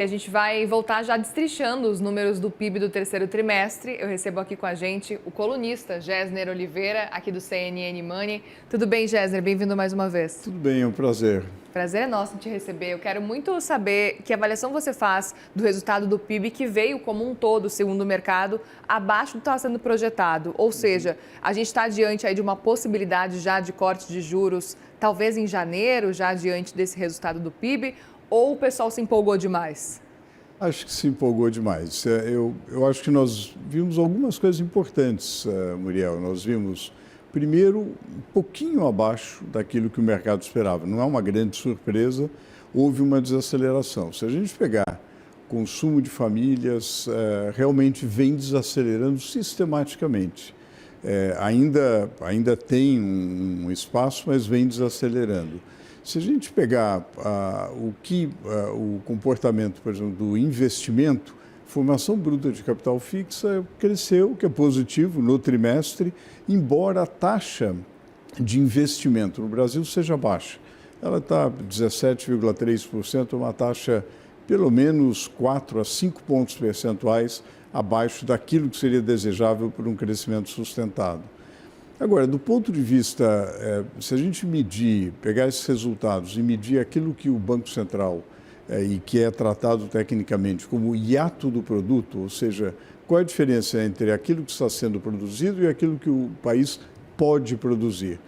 A gente vai voltar já destrinchando os números do PIB do terceiro trimestre. Eu recebo aqui com a gente o colunista Gessner Oliveira, aqui do CNN Money. Tudo bem, Gessner? Bem-vindo mais uma vez. Tudo bem, é um prazer. Prazer é nosso te receber. Eu quero muito saber que avaliação você faz do resultado do PIB que veio como um todo, segundo o mercado, abaixo do que estava sendo projetado. Ou seja, a gente está diante aí de uma possibilidade já de corte de juros, talvez em janeiro, já diante desse resultado do PIB, ou o pessoal se empolgou demais? Acho que se empolgou demais. Eu acho que nós vimos algumas coisas importantes, Muriel. Nós vimos, primeiro, um pouquinho abaixo daquilo que o mercado esperava. Não é uma grande surpresa, houve uma desaceleração. Se a gente pegar consumo de famílias, realmente vem desacelerando sistematicamente. Ainda tem um espaço, mas vem desacelerando. Se a gente pegar o comportamento, por exemplo, do investimento, formação bruta de capital fixa cresceu, que é positivo no trimestre, embora a taxa de investimento no Brasil seja baixa. Ela está 17,3%, uma taxa pelo menos 4 a 5 pontos percentuais abaixo daquilo que seria desejável por um crescimento sustentado. Agora, do ponto de vista, se a gente pegar esses resultados e medir aquilo que o Banco Central, e que é tratado tecnicamente como o hiato do produto, ou seja, qual é a diferença entre aquilo que está sendo produzido e aquilo que o país pode produzir?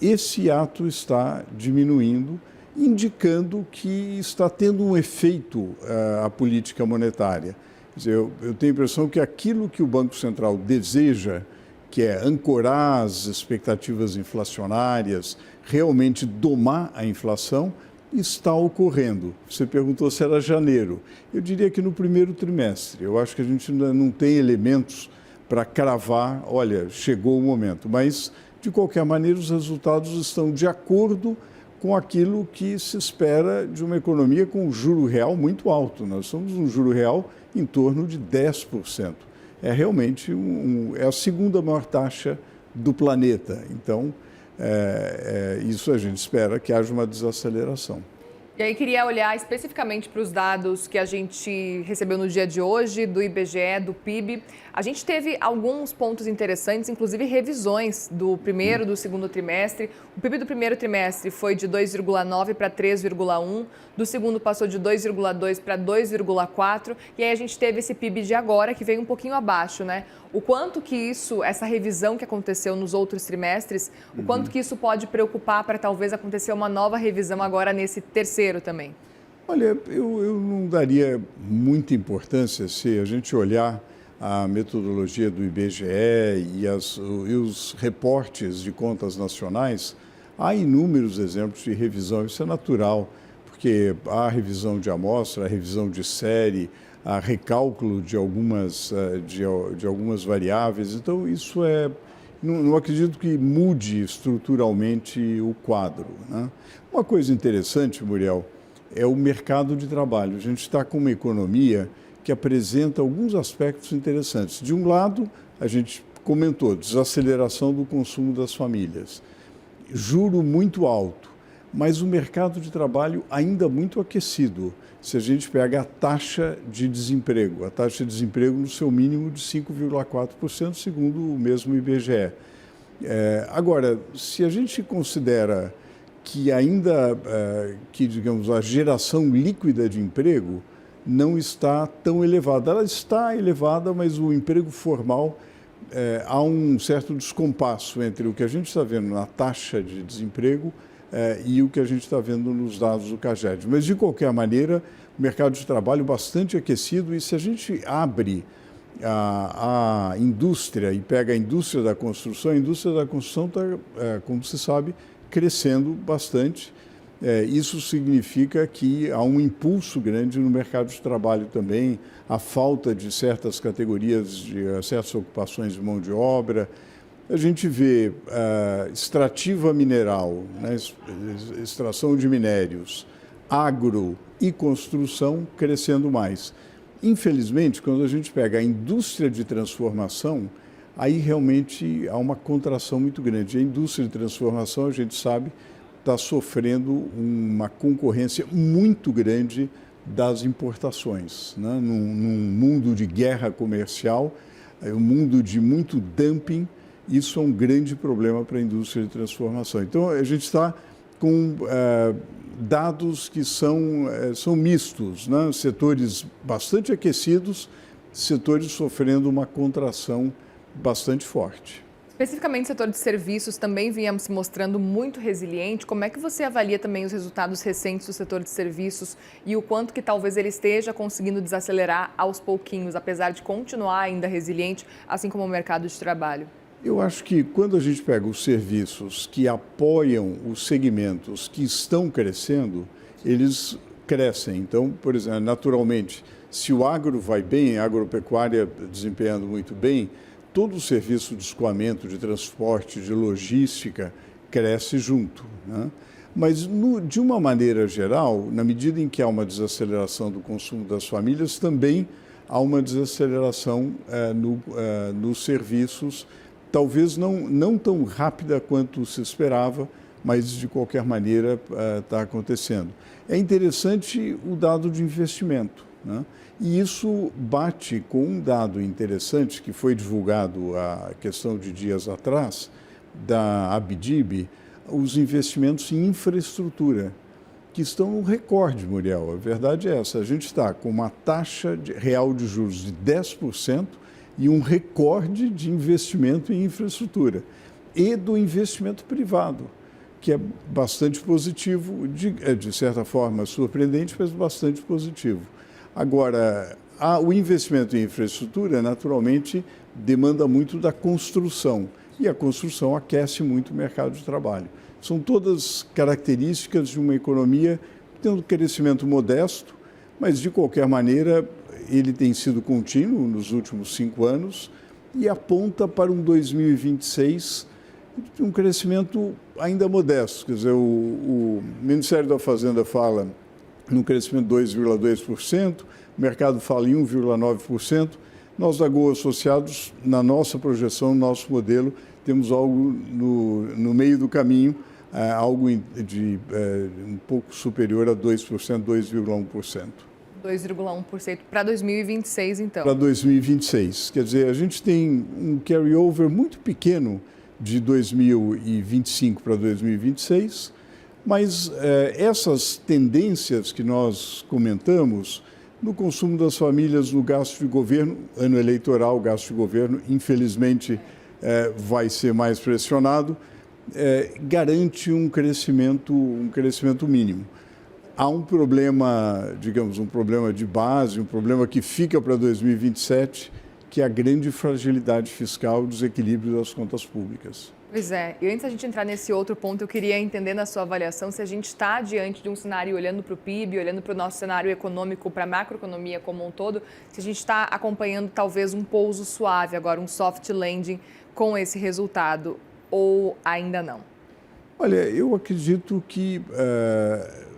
Esse hiato está diminuindo, indicando que está tendo um efeito a política monetária. Quer dizer, eu tenho a impressão que aquilo que o Banco Central deseja, que é ancorar as expectativas inflacionárias, realmente domar a inflação, está ocorrendo. Você perguntou se era janeiro. Eu diria que no primeiro trimestre. Eu acho que a gente ainda não tem elementos para cravar, olha, chegou o momento. Mas, de qualquer maneira, os resultados estão de acordo com aquilo que se espera de uma economia com um juro real muito alto. Nós somos um juro real em torno de 10%. É realmente é a segunda maior taxa do planeta. Então, isso a gente espera que haja uma desaceleração. E aí queria olhar especificamente para os dados que a gente recebeu no dia de hoje, do IBGE, do PIB. A gente teve alguns pontos interessantes, inclusive revisões do primeiro e do segundo trimestre. O PIB do primeiro trimestre foi de 2,9 para 3,1, do segundo passou de 2,2 para 2,4, e aí a gente teve esse PIB de agora, que veio um pouquinho abaixo, né? O quanto que essa revisão que aconteceu nos outros trimestres, o quanto que isso pode preocupar para talvez acontecer uma nova revisão agora nesse terceiro também? Olha, eu não daria muita importância se a gente olhar a metodologia do IBGE e os reportes de contas nacionais. Há inúmeros exemplos de revisão, isso é natural, porque há revisão de amostra, a revisão de série, a recálculo de algumas variáveis. Então, isso não acredito que mude estruturalmente o quadro, né? Uma coisa interessante, Muriel, é o mercado de trabalho. A gente está com uma economia que apresenta alguns aspectos interessantes. De um lado, a gente comentou, desaceleração do consumo das famílias, juro muito alto, mas o mercado de trabalho ainda muito aquecido. Se a gente pega a taxa de desemprego no seu mínimo de 5,4%, segundo o mesmo IBGE. Agora, se a gente considera que digamos, a geração líquida de emprego não está tão elevada. Ela está elevada, mas o emprego formal, há um certo descompasso entre o que a gente está vendo na taxa de desemprego e o que a gente está vendo nos dados do CAGED. Mas, de qualquer maneira, o mercado de trabalho bastante aquecido, e se a gente abre a indústria e pega a indústria da construção está, como se sabe, crescendo bastante. Isso significa que há um impulso grande no mercado de trabalho também, a falta de certas categorias, de certas ocupações de mão de obra. A gente vê extrativa mineral, né, extração de minérios, agro e construção crescendo mais. Infelizmente, quando a gente pega a indústria de transformação, aí realmente há uma contração muito grande. A indústria de transformação, a gente sabe, está sofrendo uma concorrência muito grande das importações, né? Num mundo de guerra comercial, um mundo de muito dumping, isso é um grande problema para a indústria de transformação. Então, a gente está com dados que são mistos, né? Setores bastante aquecidos, setores sofrendo uma contração bastante forte. Especificamente, o setor de serviços também vinha se mostrando muito resiliente. Como é que você avalia também os resultados recentes do setor de serviços e o quanto que talvez ele esteja conseguindo desacelerar aos pouquinhos, apesar de continuar ainda resiliente, assim como o mercado de trabalho? Eu acho que quando a gente pega os serviços que apoiam os segmentos que estão crescendo, eles crescem. Então, por exemplo, naturalmente, se o agro vai bem, a agropecuária desempenhando muito bem, todo o serviço de escoamento, de transporte, de logística cresce junto, né? Mas, de uma maneira geral, na medida em que há uma desaceleração do consumo das famílias, também há uma desaceleração nos serviços, talvez não tão rápida quanto se esperava, mas, de qualquer maneira, está acontecendo. É interessante o dado de investimento, né? E isso bate com um dado interessante que foi divulgado a questão de dias atrás, da Abdib, os investimentos em infraestrutura, que estão no recorde, Muriel. A verdade é essa, a gente está com uma taxa real de juros de 10% e um recorde de investimento em infraestrutura e do investimento privado, que é bastante positivo, de certa forma surpreendente, mas bastante positivo. Agora, o investimento em infraestrutura, naturalmente, demanda muito da construção, e a construção aquece muito o mercado de trabalho. São todas características de uma economia tendo crescimento modesto, mas, de qualquer maneira, ele tem sido contínuo nos últimos 5 anos e aponta para um 2026 de um crescimento ainda modesto. Quer dizer, o Ministério da Fazenda fala num crescimento de 2,2%, o mercado fala em 1,9%. Nós, da Gol Associados, na nossa projeção, no nosso modelo, temos algo no meio do caminho, algo de um pouco superior a 2%, 2,1%. 2,1% para 2026, então. Para 2026. Quer dizer, a gente tem um carry-over muito pequeno de 2025 para 2026, mas essas tendências que nós comentamos no consumo das famílias, no gasto de governo, ano eleitoral, o gasto de governo, infelizmente, vai ser mais pressionado, garante um crescimento mínimo. Há um problema, digamos, um problema de base, um problema que fica para 2027, que é a grande fragilidade fiscal, o desequilíbrio das contas públicas. Pois é, e antes da gente entrar nesse outro ponto, eu queria entender na sua avaliação se a gente está diante de um cenário olhando para o PIB, olhando para o nosso cenário econômico, para a macroeconomia como um todo, se a gente está acompanhando talvez um pouso suave agora, um soft landing com esse resultado, ou ainda não? Olha, eu acredito que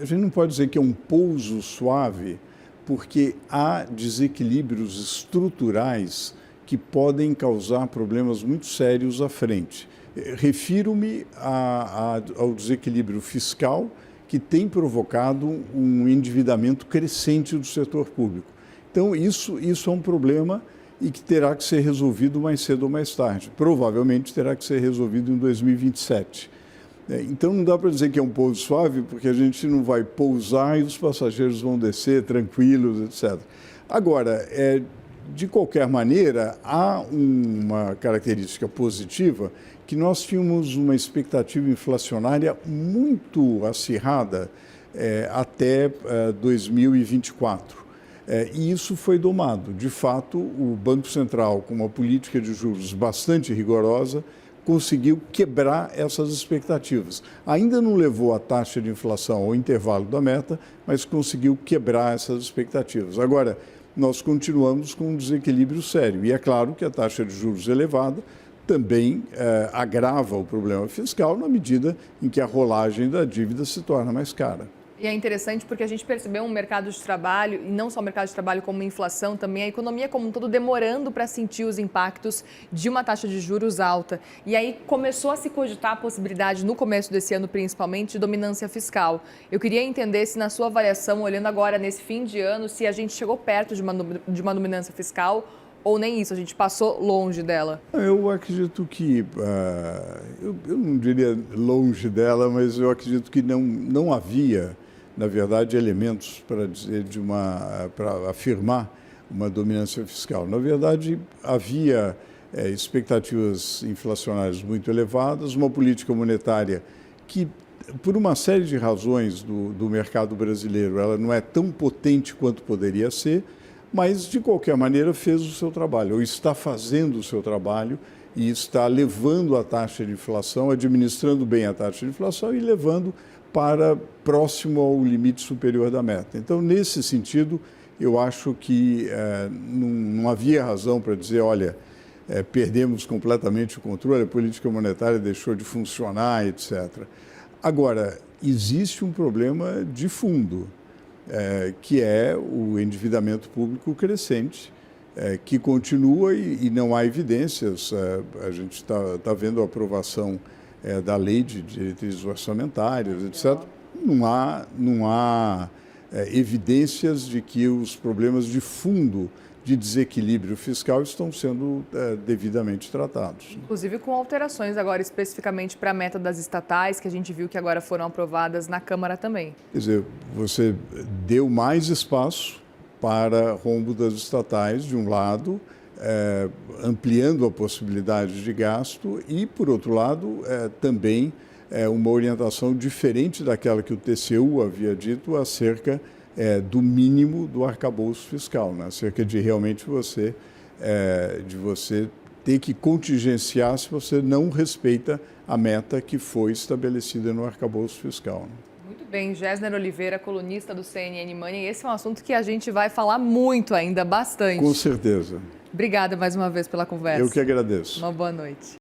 a gente não pode dizer que é um pouso suave, porque há desequilíbrios estruturais que podem causar problemas muito sérios à frente. Refiro-me ao desequilíbrio fiscal que tem provocado um endividamento crescente do setor público. Então, isso é um problema e que terá que ser resolvido mais cedo ou mais tarde. Provavelmente terá que ser resolvido em 2027. Então, não dá para dizer que é um pouso suave, porque a gente não vai pousar e os passageiros vão descer tranquilos, etc. Agora, de qualquer maneira, há uma característica positiva que nós tínhamos uma expectativa inflacionária muito acirrada até 2024. E isso foi domado. De fato, o Banco Central, com uma política de juros bastante rigorosa, conseguiu quebrar essas expectativas. Ainda não levou a taxa de inflação ao intervalo da meta, mas conseguiu quebrar essas expectativas. Agora, nós continuamos com um desequilíbrio sério. E é claro que a taxa de juros elevada também agrava o problema fiscal na medida em que a rolagem da dívida se torna mais cara. E é interessante porque a gente percebeu um mercado de trabalho, e não só o mercado de trabalho como a inflação, também a economia como um todo demorando para sentir os impactos de uma taxa de juros alta. E aí começou a se cogitar a possibilidade, no começo desse ano principalmente, de dominância fiscal. Eu queria entender se na sua avaliação, olhando agora nesse fim de ano, se a gente chegou perto de uma dominância fiscal ou nem isso, a gente passou longe dela. Eu acredito que, eu não diria longe dela, mas eu acredito que não havia, na verdade, elementos para dizer para afirmar uma dominância fiscal. Na verdade, havia expectativas inflacionárias muito elevadas, uma política monetária que, por uma série de razões do mercado brasileiro, ela não é tão potente quanto poderia ser, mas, de qualquer maneira, fez o seu trabalho, ou está fazendo o seu trabalho e está levando a taxa de inflação, administrando bem a taxa de inflação e levando para próximo ao limite superior da meta. Então, nesse sentido, eu acho que não havia razão para dizer, olha, perdemos completamente o controle, a política monetária deixou de funcionar, etc. Agora, existe um problema de fundo, que é o endividamento público crescente, que continua e não há evidências. A gente está vendo a aprovação da lei de diretrizes orçamentárias, etc. Não há evidências de que os problemas de fundo de desequilíbrio fiscal estão sendo devidamente tratados. Inclusive com alterações agora especificamente para a meta das estatais, que a gente viu que agora foram aprovadas na Câmara também. Quer dizer, você deu mais espaço para rombo das estatais, de um lado, ampliando a possibilidade de gasto e, por outro lado, também uma orientação diferente daquela que o TCU havia dito acerca do mínimo do arcabouço fiscal, né? Acerca de realmente você ter que contingenciar se você não respeita a meta que foi estabelecida no arcabouço fiscal, né? Muito bem, Gessner Oliveira, colunista do CNN Money. Esse é um assunto que a gente vai falar muito ainda, bastante. Com certeza. Obrigada mais uma vez pela conversa. Eu que agradeço. Uma boa noite.